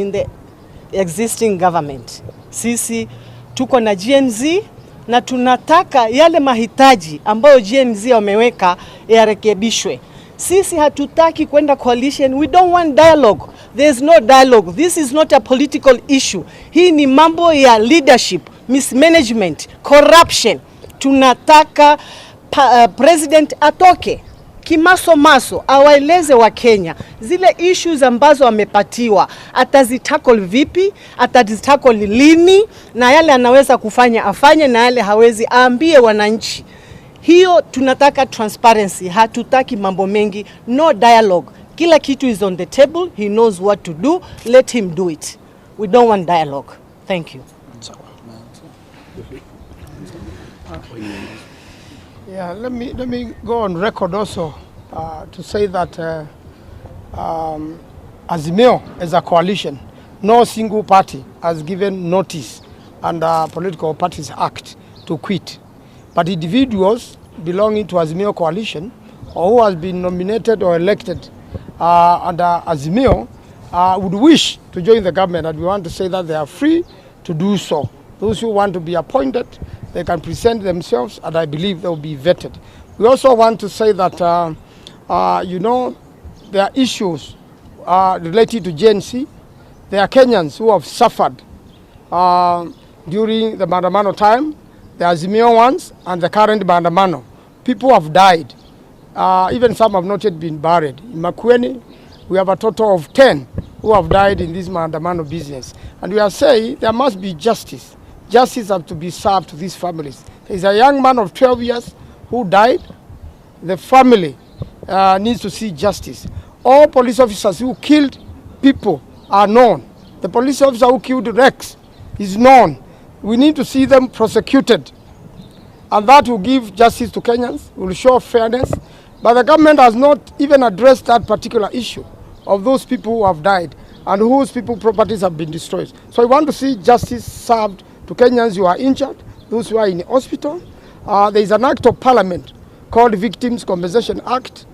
in the existing government. Sisi tuko na GNZ na tunataka yale mahitaji ambayo GNZ wameweka yarekebishwe. Sisi hatutaki kwenda coalition. We don't want dialogue. There is no dialogue. This is not a political issue. Hii ni mambo ya leadership, mismanagement, corruption. Tunataka president atoke kimaso awaeleze wa Kenya zile issues ambazo amepatiwa, atazitackle vipi, atazitackle lini, na yale anaweza kufanya afanye, na yale hawezi aambie wananchi. Hiyo tunataka transparency, hatutaki mambo mengi, no dialogue. Kila kitu is on the table, he knows what to do, let him do it. We don't want dialogue. Thank you. Yeah, let me go on record also to say that Azimio as a coalition, no single party has given notice under Political Parties Act to quit. But individuals belonging to Azimio coalition or who has been nominated or elected under Azimio would wish to join the government, and we want to say that they are free to do so. Those who want to be appointed, they can present themselves, and I believe they will be vetted. We also want to say that, you know, there are issues related to GNC. There are Kenyans who have suffered during the Maandamano time, the Azimio ones and the current Maandamano. People have died. Even some have not yet been buried. In Makueni, we have a total of 10 who have died in this Maandamano business. And we are saying there must be justice. Justice has to be served to these families. There is a young man of 12 years who died. The family needs to see justice. All police officers who killed people are known. The police officer who killed Rex is known. We need to see them prosecuted. And that will give justice to Kenyans, will show fairness. But the government has not even addressed that particular issue of those people who have died and whose people's properties have been destroyed. So we want to see justice served to Kenyans who are injured, those who are in the hospital. There is an act of parliament called Victims Compensation Act,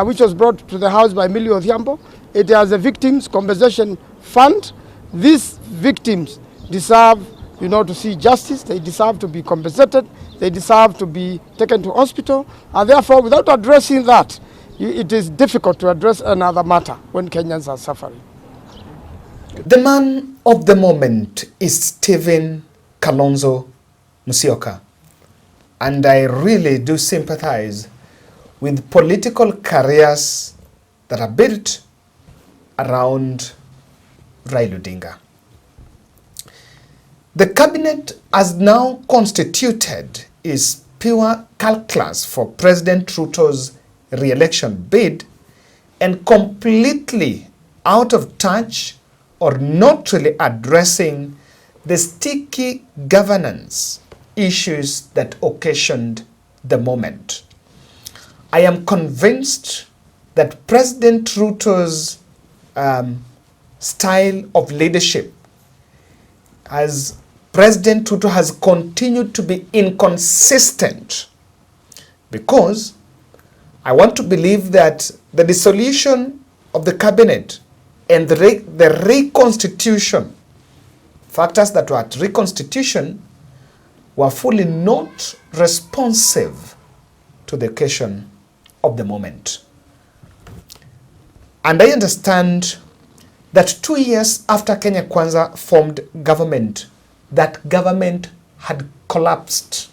which was brought to the House by Millie Odhiambo. It has a Victims Compensation Fund. These victims deserve, you know, to see justice. They deserve to be compensated. They deserve to be taken to hospital. And therefore, without addressing that, it is difficult to address another matter when Kenyans are suffering. The man of the moment is Stephen Kalonzo Musyoka, and I really do sympathize with political careers that are built around Raila Odinga. The cabinet as now constituted is pure calculus for President Ruto's re-election bid and completely out of touch or not really addressing the sticky governance issues that occasioned the moment. I am convinced that President Ruto's style of leadership, as President Ruto has continued to be inconsistent, because I want to believe that the dissolution of the cabinet and the reconstitution, factors that were at reconstitution, were fully not responsive to the occasion of the moment. And I understand that 2 years after Kenya Kwanza formed government, that government had collapsed.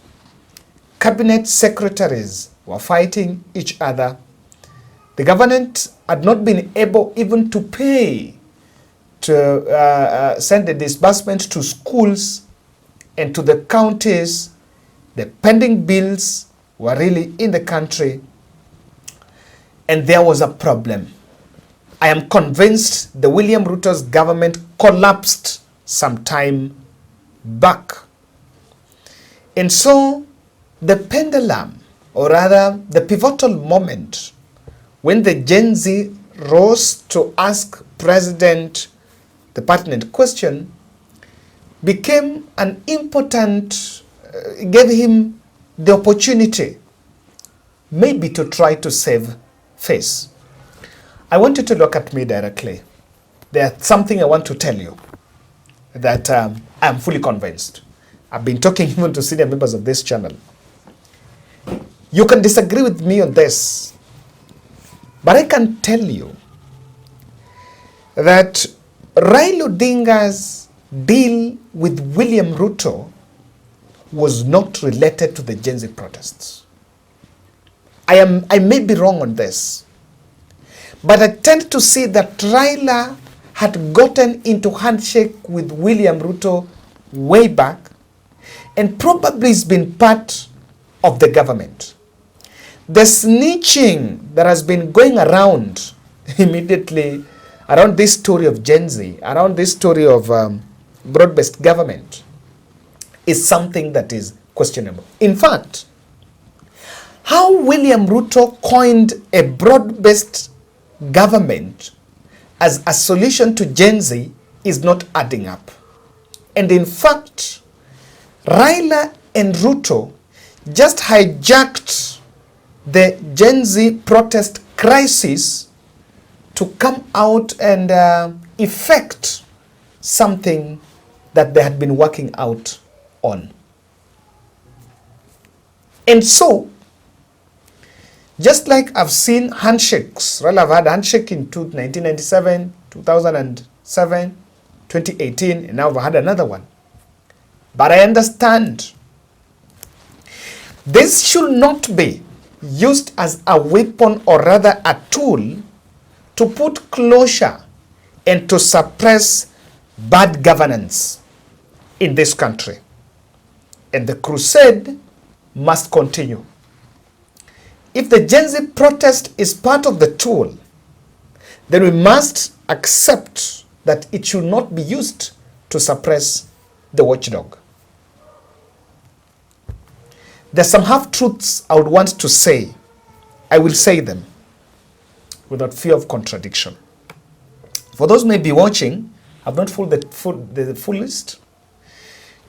Cabinet secretaries were fighting each other. The government had not been able even to pay to send the disbursement to schools and to the counties. The pending bills were really in the country, and there was a problem. I am convinced the William Ruto's government collapsed some time back. And so the pendulum, or rather the pivotal moment when the Gen Z rose to ask President the pertinent question, became an important, gave him the opportunity maybe to try to save face. I want you to look at me directly. there's something I want to tell you that I'm fully convinced. I've been talking even to senior members of this channel. You can disagree with me on this, but I can tell you that Raila Odinga's deal with William Ruto was not related to the Gen Z protests. I may be wrong on this, but I tend to see that Raila had gotten into handshake with William Ruto way back and probably has been part of the government. The snitching that has been going around immediately around this story of Gen Z, around this story of broad-based government, is something that is questionable. In fact, how William Ruto coined a broad-based government as a solution to Gen Z is not adding up. And in fact, Raila and Ruto just hijacked the Gen Z protest crisis to come out and effect something that they had been working out on. And so, just like I've seen handshakes, Raila have had a handshake in 1997, 2007, 2018, and now I've had another one. But I understand this should not be used as a weapon, or rather a tool, to put closure and to suppress bad governance in this country. And the crusade must continue. If the Gen Z protest is part of the tool, then we must accept that it should not be used to suppress the watchdog. There's some half-truths I would want to say. I will say them without fear of contradiction. For those who may be watching, I've not pulled the full list.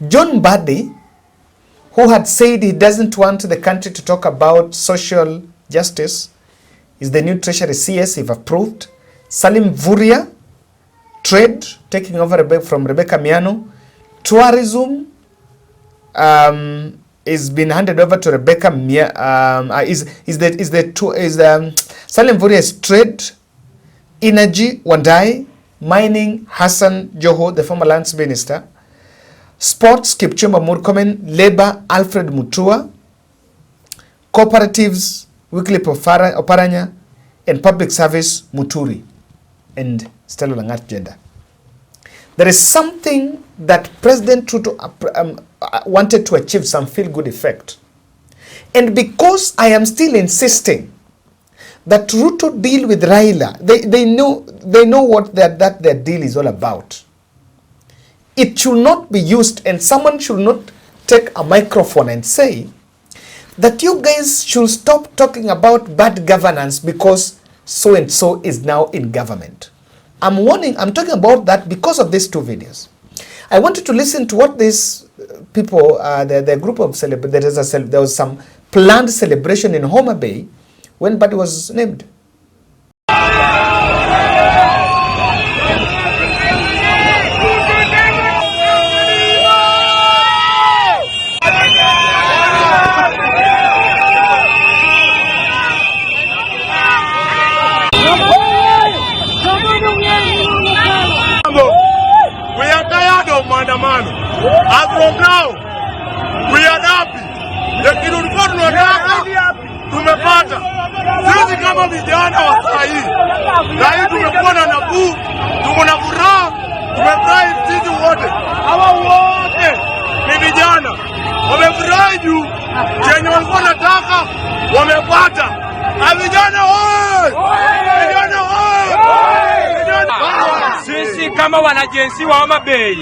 John Mbadi, who had said he doesn't want the country to talk about social justice, is the new Treasury CS, if approved. Salim Vuria, trade, taking over from Rebecca Miano. Tourism is been handed over to Rebecca Salim Vuria is trade, energy, Wandai, mining, Hassan Joho, the former lands minister, sports, Kipchumba Murkomen, labor, Alfred Mutua, cooperatives, Wycliffe Oparanya, and public service, Muturi, and Stella Langat Gender. There is something that President Ruto wanted to achieve, some feel-good effect. And because I am still insisting that Ruto deal with Raila, they know what that their deal is all about. It should not be used, and someone should not take a microphone and say that you guys should stop talking about bad governance because so-and-so is now in government. I'm talking about that because of these two videos. I wanted to listen to what these people, the group of celebrities, there was some planned celebration in Homa Bay when Mbadi was named. As from now, we are happy. Lakini ulikuwa tunataka tumepata. Sisi kama vijana wa sahii, na tumekuwa na nafuu, tuko na furaha, tumefurahi sisi wote. Hawa wote ni vijana. Wamefurahi juu chenye walikuwa nataka wamepata. Na vijana wote! Vijana wote! Sisi kama wanajensi wa Homa Bay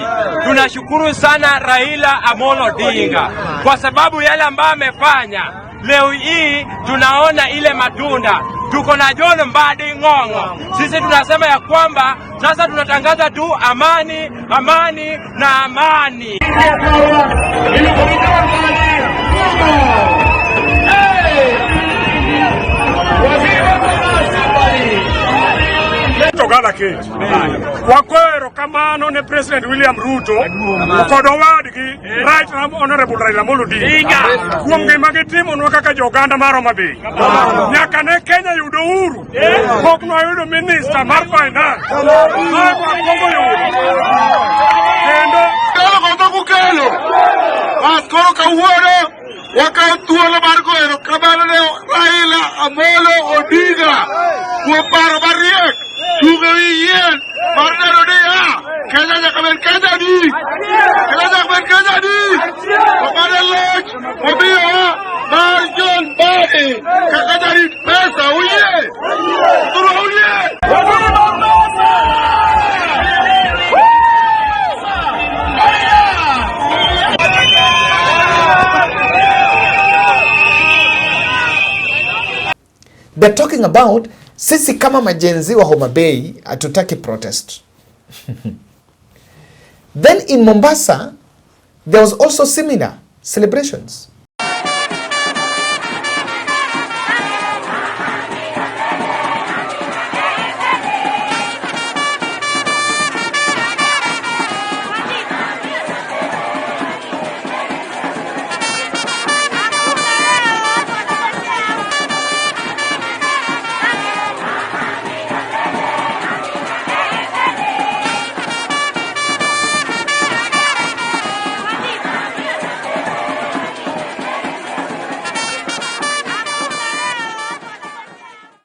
tunashukuru sana Raila Amolo Odinga kwa sababu yale ambayo amefanya. Leo hii tunaona ile matunda. Tuko na John Mbadi Ng'ong'o. Sisi tunasema ya kwamba sasa tunatangaza tu amani, amani na amani. Kampala ke. Wakwero kamano ne President William Ruto kod owadgi Right Honorable Raila Odinga. Kuom gima gitimo nwa kaka joganda mar Homa Bay. Nyaka ne Kenya yudo uhuru. Pok noyudo Minister mar Finance. Kendo koro kawuono wakawo thuolo mar goyo kamano ne Raila Amolo Odinga kuom paro mariek tugo wi yien mar neno ni Kenya nyaka bed Kenya di okane loch omiyowa mar John Mbadi kaka jarit pesa uyie. They're talking about sisi kama majenzi wa Homa Bay hatutaki protest. Then in Mombasa, there was also similar celebrations.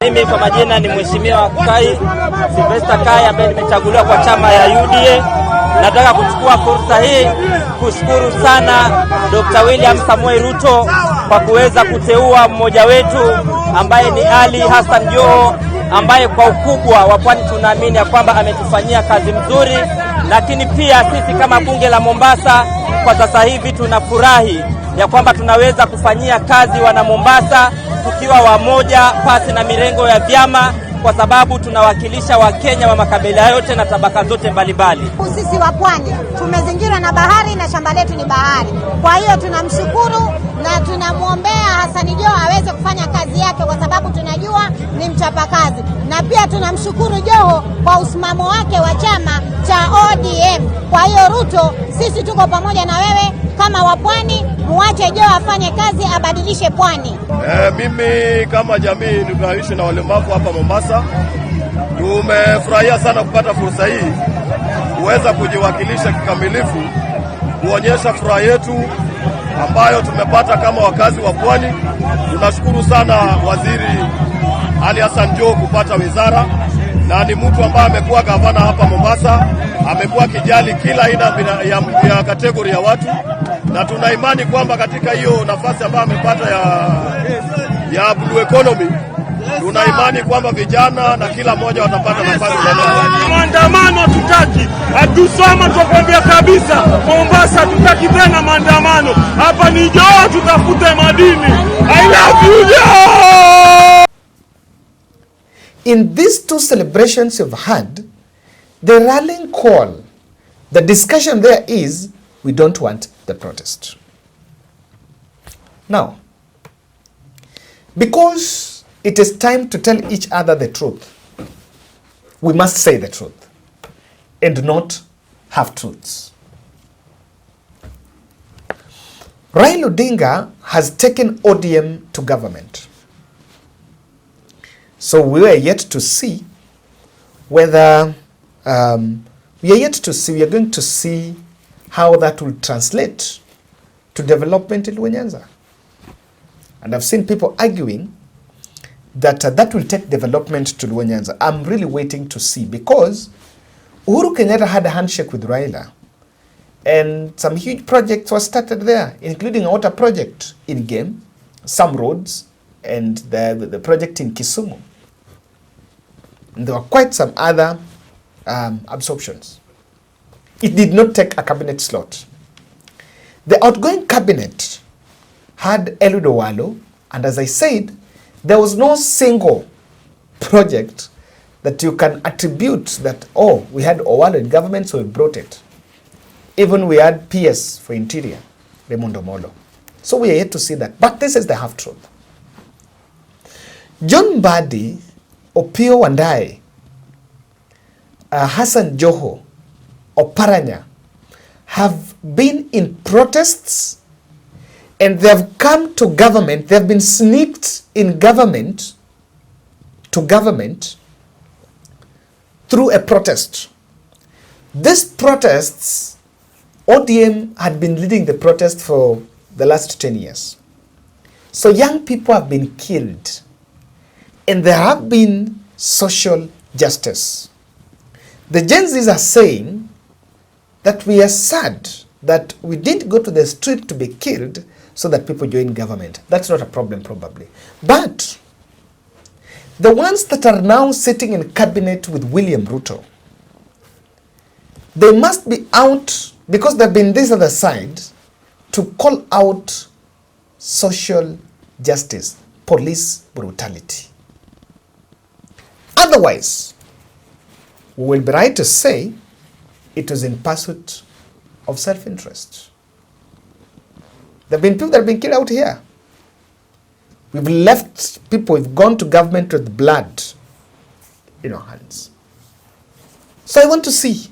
Mimi kwa majina ni Mheshimiwa Sylvester Kai ambaye nimechaguliwa kwa chama ya UDA. Nataka kuchukua fursa hii kushukuru sana Dr. William Samoei Ruto kwa kuweza kuteua mmoja wetu ambaye ni Ali Hassan Joho, ambaye kwa ukubwa wa Pwani tunaamini ya kwamba ametufanyia kazi mzuri. Lakini pia sisi kama bunge la Mombasa kwa sasa hivi tunafurahi ya kwamba tunaweza kufanyia kazi wana Mombasa tukiwa wamoja pasi na mirengo ya vyama, kwa sababu tunawakilisha Wakenya wa makabila yote na tabaka zote mbalimbali. Sisi wa Pwani tumezingirwa na bahari na shamba letu ni bahari. Kwa hiyo tunamshukuru na tunamwombea Hassan Joho aweze kufanya kazi yake, kwa sababu tunajua ni mchapakazi. Na pia tunamshukuru Joho kwa usimamo wake wa chama cha ODM. Kwa hiyo Ruto, sisi tuko pamoja na wewe kama wa Pwani, muache Joho afanye kazi, abadilishe Pwani. Mimi kama jamii tunaishi na walemavu hapa Mombasa, tumefurahia sana kupata fursa hii kuweza kujiwakilisha kikamilifu, kuonyesha furaha yetu ambayo tumepata kama wakazi wa Pwani. Tunashukuru sana Waziri Ali Hassan Joho kupata wizara, na ni mtu ambaye amekuwa gavana hapa Mombasa, amekuwa kijali kila aina ya kategori ya watu, na tuna imani kwamba katika hiyo nafasi ambayo amepata ya blue economy, tuna imani kwamba vijana na kila mmoja watapata nafasi. Maandamano tutaki, hatusoma tukwambia kabisa, Mombasa tutaki tena maandamano. Hapa ni Joho, tutafute madini. I love you Joho! In these two celebrations you've had, the rallying call, the discussion there is, we don't want the protest. Now, because it is time to tell each other the truth, we must say the truth and not half truths. Raila Odinga has taken ODM to government. So we are yet to see whether, we are going to see how that will translate to development in Luo Nyanza. And I've seen people arguing that that will take development to Luo Nyanza. I'm really waiting to see, because Uhuru Kenyatta had a handshake with Raila, and some huge projects were started there, including a water project in Game, some roads, and the project in Kisumu. And there were quite some other absorptions. It did not take a cabinet slot. The outgoing cabinet had Eliud Owalo, and as I said, there was no single project that you can attribute that, oh, we had Owalo in government, so we brought it. Even we had PS for Interior, Raymond Omolo. So we are yet to see that. But this is the half-truth. John Mbadi, Opiyo Wandayi Hassan Joho or Paranya have been in protests, and they have come to government, they have been sneaked in government to government through a protest. These protests, ODM had been leading the protest for the last 10 years. So young people have been killed, and there have been social justice. The Gen Zs are saying that we are sad that we didn't go to the street to be killed so that people join government. That's not a problem probably. But the ones that are now sitting in cabinet with William Ruto, they must be out, because they've been this other side, to call out social justice, police brutality. Otherwise, we will be right to say it was in pursuit of self-interest. There have been people that have been killed out here. We've left people, we've gone to government with blood in our hands. So I want to see.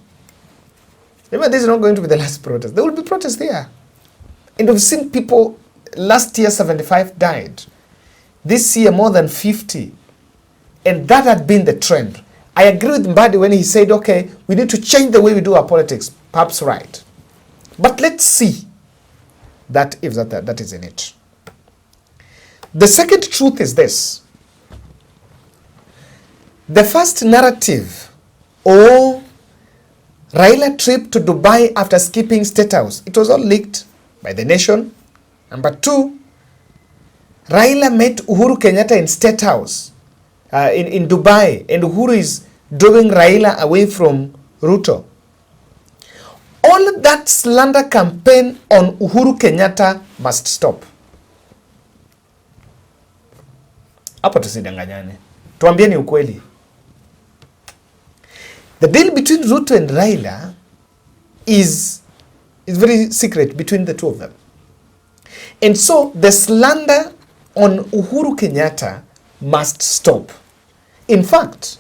Remember, this is not going to be the last protest. There will be protests there. And we've seen people, last year 75 died. This year more than 50. And that had been the trend. I agree with Mbadi when he said, okay, we need to change the way we do our politics. Perhaps right. But let's see that if that is in it. The second truth is this. The first narrative, or Raila trip to Dubai after skipping State House, it was all leaked by The Nation. Number two, Raila met Uhuru Kenyatta in State House in Dubai, and Uhuru is drawing Raila away from Ruto. All that slander campaign on Uhuru Kenyatta must stop. Hapo tusidanganyane. Tuambieni ukweli. The deal between Ruto and Raila is very secret between the two of them. And so the slander on Uhuru Kenyatta must stop. In fact,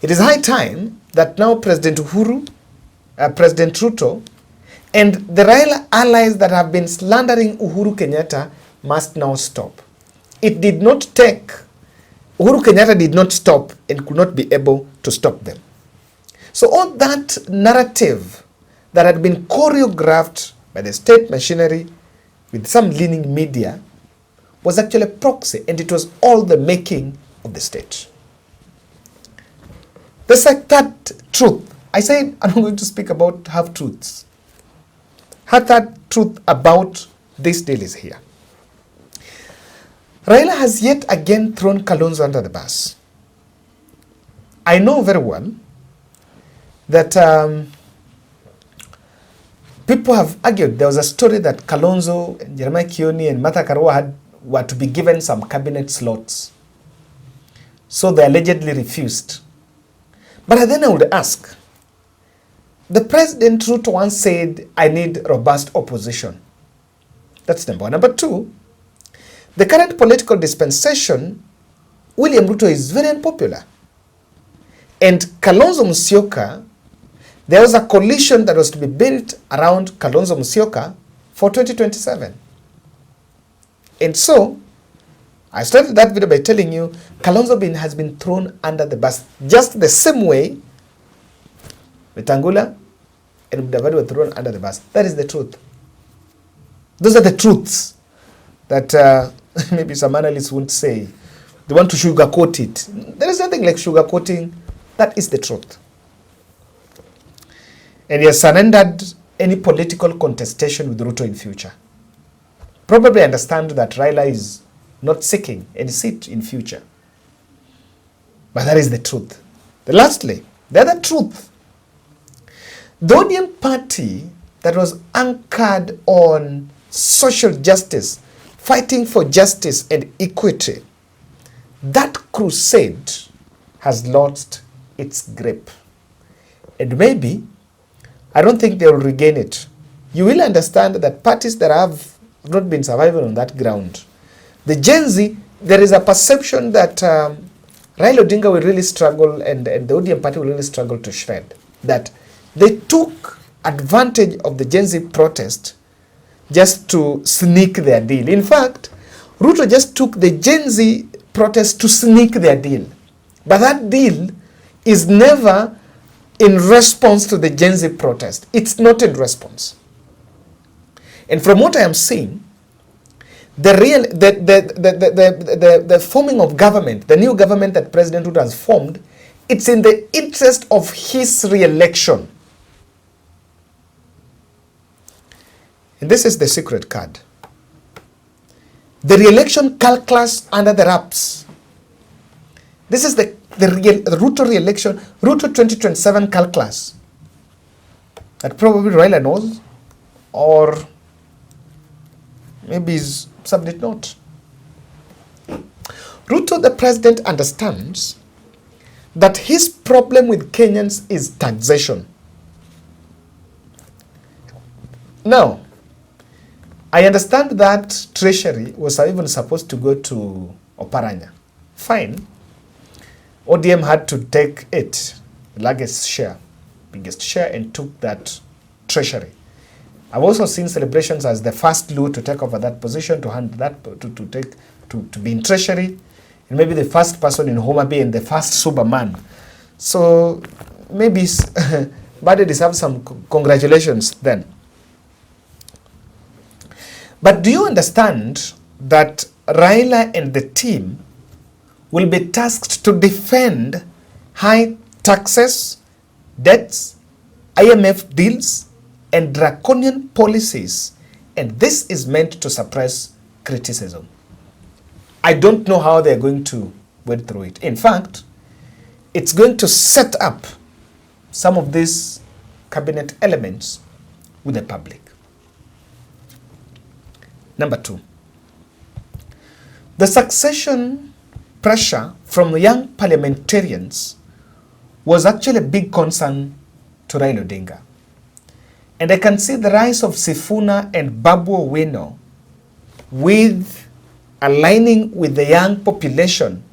it is high time that now President Uhuru, President Ruto, and the Raila allies that have been slandering Uhuru Kenyatta must now stop. It did not take, Uhuru Kenyatta did not stop and could not be able to stop them. So all that narrative that had been choreographed by the state machinery with some leaning media was actually a proxy, and it was all the making of the state. The third truth, I said I'm going to speak about half-truths. Her third truth about this deal is here. Raila has yet again thrown Kalonzo under the bus. I know very well that people have argued. There was a story that Kalonzo, and Jeremiah Kioni, and Martha Karua were to be given some cabinet slots. So they allegedly refused. But then I would ask, the President Ruto once said, I need robust opposition. That's number one. Number two, the current political dispensation, William Ruto is very unpopular. And Kalonzo Musyoka, there was a coalition that was to be built around Kalonzo Musyoka for 2027. And so, I started that video by telling you, Kalonzo has been thrown under the bus, just the same way Wetangula and Mudavadi were thrown under the bus. That is the truth. Those are the truths that maybe some analysts won't say. They want to sugarcoat it. There is nothing like sugarcoating. That is the truth. And he has surrendered any political contestation with Ruto in future. Probably understand that Raila is not seeking any seat in future. But that is the truth. Lastly, the other truth. The ODM party that was anchored on social justice, fighting for justice and equity, that crusade has lost its grip. And maybe, I don't think they will regain it. You will understand that parties that have not been surviving on that ground, the Gen Z, there is a perception that Raila Odinga will really struggle, and the ODM party will really struggle to shred, that they took advantage of the Gen Z protest just to sneak their deal. In fact, Ruto just took the Gen Z protest to sneak their deal. But that deal is never in response to the Gen Z protest. It's not in response. And from what I am seeing, the forming of government, the new government that President Ruto has formed, it's in the interest of his re-election. And this is the secret card. The re-election calculus under the wraps. This is the Ruto re-election, Ruto 2027 calculus that probably Raila knows, or maybe some did not. Ruto, the president, understands that his problem with Kenyans is taxation. Now, I understand that Treasury was even supposed to go to Oparanya. Fine. ODM had to take it, the largest share, biggest share, and took that Treasury. I've also seen celebrations as the first Luo to take over that position, to hand that, to be in Treasury, and maybe the first person in Homa Bay and the first Superman. So maybe Bade deserves some congratulations then. But do you understand that Raila and the team will be tasked to defend high taxes, debts, IMF deals, and draconian policies, and this is meant to suppress criticism? I don't know how they're going to wade through it. In fact, it's going to set up some of these cabinet elements with the public. Number two, the succession pressure from the young parliamentarians was actually a big concern to Raila Odinga. And I can see the rise of Sifuna and Babu Owino with aligning with the young population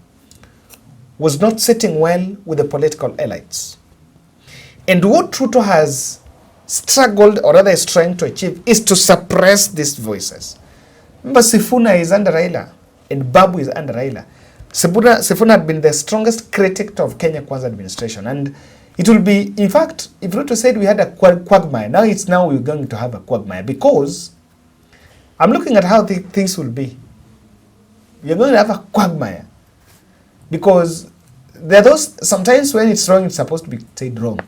was not sitting well with the political elites. And what Ruto has struggled, or rather is trying to achieve, is to suppress these voices. Remember, Sifuna is under Raila and Babu is under Raila. Sifuna had been the strongest critic of Kenya Kwanza administration, and it will be, in fact, if Ruto said we had a quagmire, now we're going to have a quagmire, because I'm looking at how things will be. You're going to have a quagmire, because there are those, sometimes when it's wrong, it's supposed to be said wrong.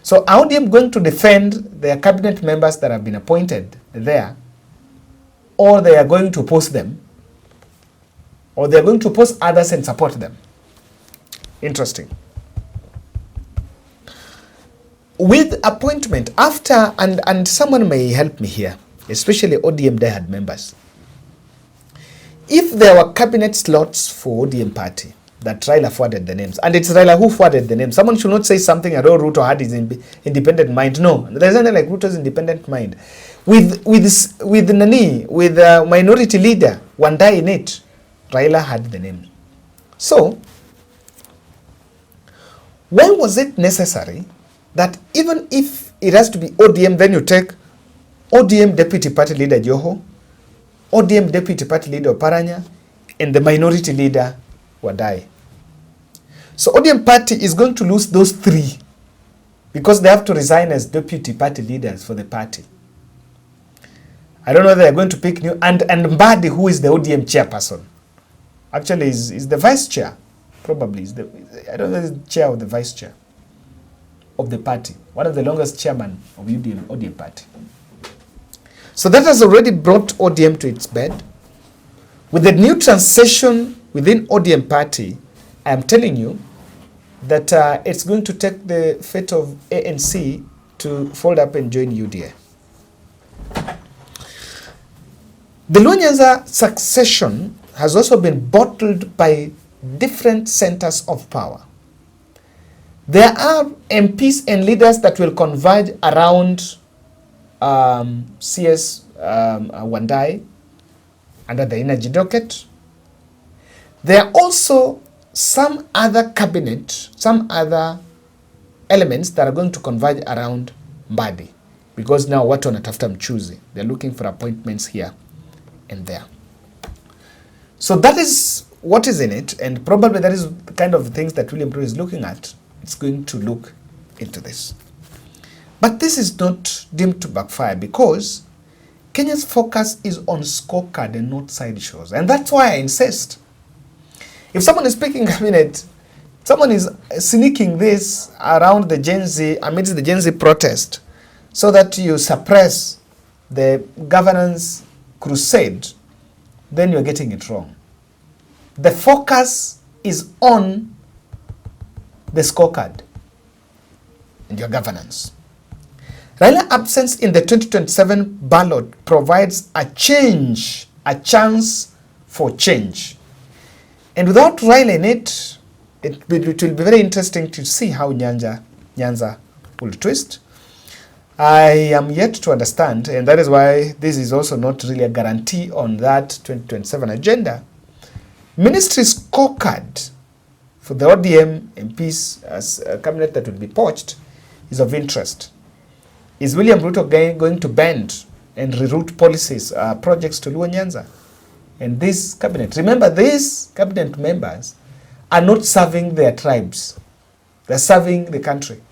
So how are they going to defend their cabinet members that have been appointed there, or they are going to oppose them, or they are going to oppose others and support them? Interesting. With appointment after, and someone may help me here, especially ODM diehard members. If there were cabinet slots for ODM party that Raila forwarded the names, and it's Raila who forwarded the names, someone should not say something about Ruto had his independent mind. No, there's nothing like Ruto's independent mind. With minority leader Wandai in it, Raila had the name. So, why was it necessary that even if it has to be ODM, then you take ODM deputy party leader Joho, ODM deputy party leader Oparanya, and the minority leader Wadai? So ODM party is going to lose those three because they have to resign as deputy party leaders for the party. I don't know whether they're going to pick new, and Mbadi, who is the ODM chairperson, actually is the vice chair, probably is the, I don't know, is the chair or the vice chair of the party, one of the longest chairman of ODM party. So that has already brought ODM to its bed. With the new transition within ODM party, I am telling you that it's going to take the fate of ANC to fold up and join UDA. The Luo Nyanza succession has also been bottled by different centers of power. There are MPs and leaders that will converge around CS Wandai under the energy docket. There are also some other cabinet, some other elements that are going to converge around Mbadi, because now watu wanatafuta mchuzi. They're looking for appointments here and there. So that is what is in it, and probably that is the kind of things that William Ruto is looking at. It's going to look into this. But this is not deemed to backfire, because Kenya's focus is on scorecard and not sideshows. And that's why I insist. If someone is picking cabinet, someone is sneaking this around the Gen Z, amidst the Gen Z protest, so that you suppress the governance crusade, then you're getting it wrong. The focus is on the scorecard and your governance. Raila's absence in the 2027 ballot provides a chance for change. And without Raila in it, it will be very interesting to see how Nyanza will twist. I am yet to understand, and that is why this is also not really a guarantee on that 2027 agenda. Ministry scorecard for the ODM MPs as a cabinet that will be poached is of interest. Is William Ruto going to bend and reroute policies, projects to Luo Nyanza? And this cabinet, remember, these cabinet members are not serving their tribes. They're serving the country.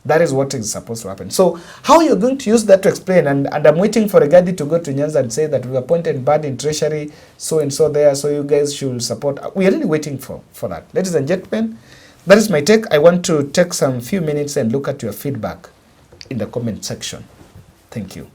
That is what is supposed to happen. So how you're going to use that to explain, and I'm waiting for Regadi to go to Nyanza and say that we appointed Bad in Treasury, so and so there, so you guys should support. We're really waiting for that. Ladies and gentlemen, that is my take. I want to take some few minutes and look at your feedback in the comment section. Thank you.